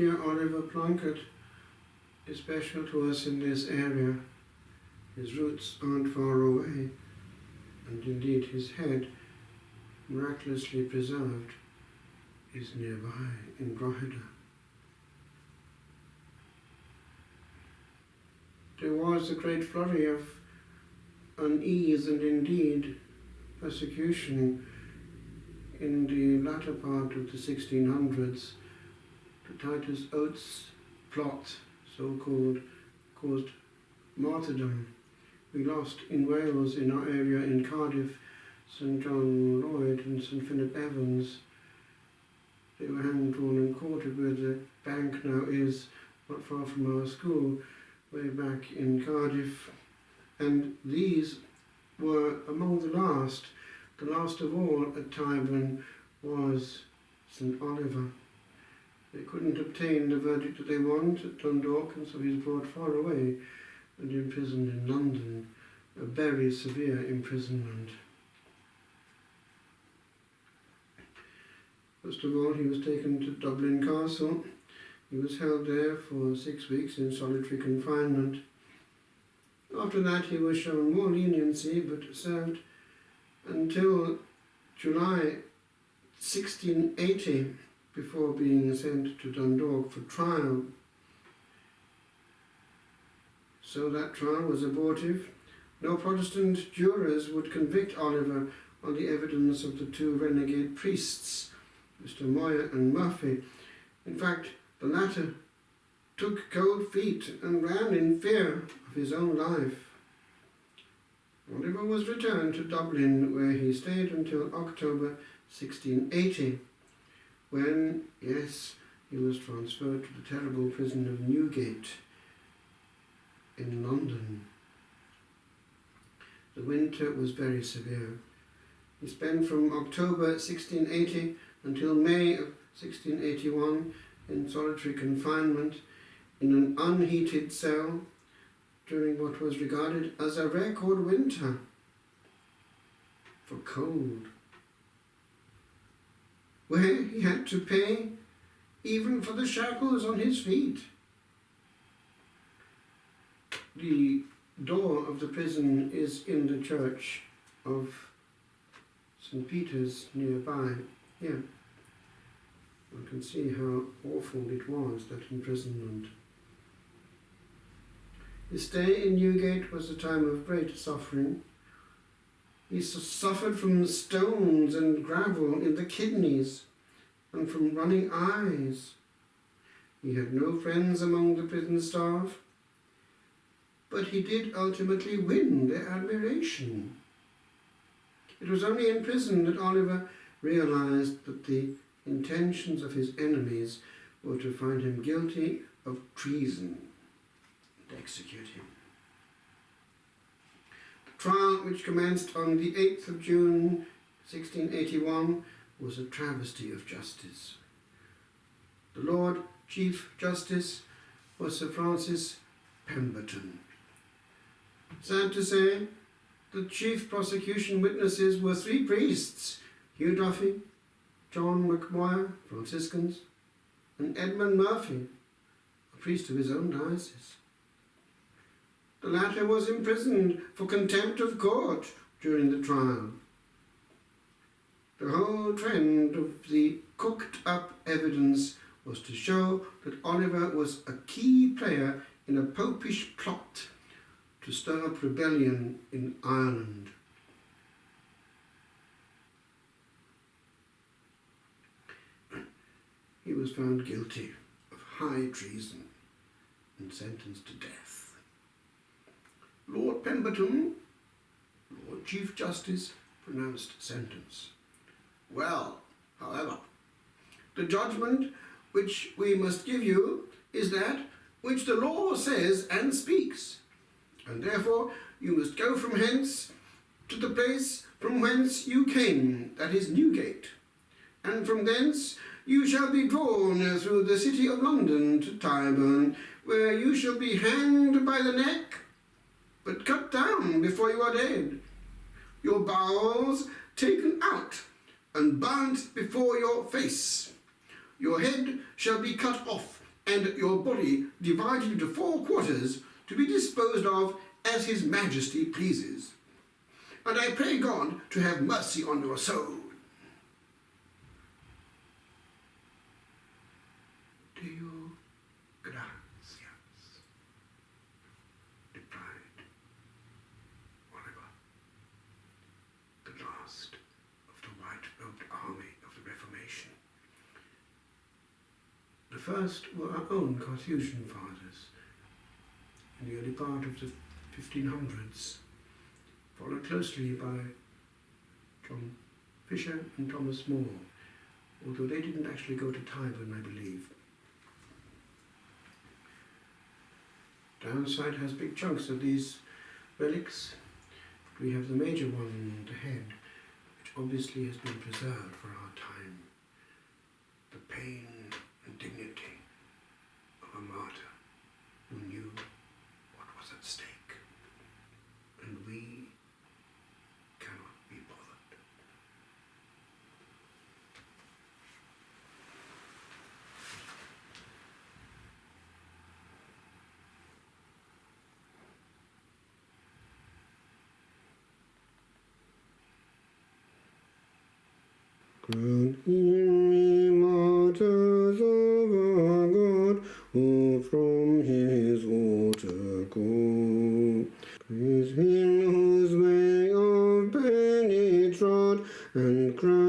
dear Oliver Plunkett is special to us in this area. His roots aren't far away, and indeed his head, miraculously preserved, is nearby in Drogheda. There was a great flurry of unease and indeed persecution in the latter part of the 1600s. The Titus Oates plot, so-called, caused martyrdom. We lost in Wales, in our area in Cardiff, St John Lloyd and St Philip Evans. They were hanged, drawn and quartered where the bank now is, not far from our school, way back in Cardiff. And these were among the last. The last of all at Tyburn was St Oliver. They couldn't obtain the verdict that they wanted at Dundalk, and so he was brought far away and imprisoned in London, a very severe imprisonment. First of all, he was taken to Dublin Castle. He was held there for 6 weeks in solitary confinement. After that, he was shown more leniency, but served until July 1680 before being sent to Dundalk for trial. So that trial was abortive. No Protestant jurors would convict Oliver on the evidence of the two renegade priests, Mr Moyer and Murphy. In fact, the latter took cold feet and ran in fear of his own life. Oliver was returned to Dublin, where he stayed until October 1680, when, yes, he was transferred to the terrible prison of Newgate in London. The winter was very severe. He spent from October 1680 until May of 1681 in solitary confinement in an unheated cell during what was regarded as a record winter for cold, where he had to pay even for the shackles on his feet. The door of the prison is in the church of St. Peter's nearby here. One can see how awful it was, that imprisonment. His stay in Newgate was a time of great suffering. He suffered from stones and gravel in the kidneys and from running eyes. He had no friends among the prison staff, but he did ultimately win their admiration. It was only in prison that Oliver realized that the intentions of his enemies were to find him guilty of treason and execute him. The trial, which commenced on the 8th of June 1681, was a travesty of justice. The Lord Chief Justice was Sir Francis Pemberton. Sad to say, the chief prosecution witnesses were 3 priests, Hugh Duffy, John McMoyer, Franciscans, and Edmund Murphy, a priest of his own diocese. The latter was imprisoned for contempt of court during the trial. The whole trend of the cooked-up evidence was to show that Oliver was a key player in a popish plot to stir up rebellion in Ireland. He was found guilty of high treason and sentenced to death. Lord Pemberton, Lord Chief Justice, pronounced sentence. Well, however, the judgment which we must give you is that which the law says and speaks, and therefore you must go from hence to the place from whence you came, that is Newgate, and from thence you shall be drawn through the city of London to Tyburn, where you shall be hanged by the neck, but cut down before you are dead, your bowels taken out and burnt before your face. Your head shall be cut off and your body divided into 4 quarters to be disposed of as his majesty pleases. And I pray God to have mercy on your soul. Deo gratias. Replied Oliver, the last of the white-robed army of the Reformation. The first were our own Carthusian fathers, in the early part of the 1500s, followed closely by John Fisher and Thomas More, although they didn't actually go to Tyburn, I believe. Downside has big chunks of these relics. We have the major one, the head, which obviously has been preserved for our time. The pain and dignity of a martyr who knew what was at stake. And we cannot be bothered. Grant me martyrs of our God, who from his altar go. Praise him whose way of pain he trod, and grant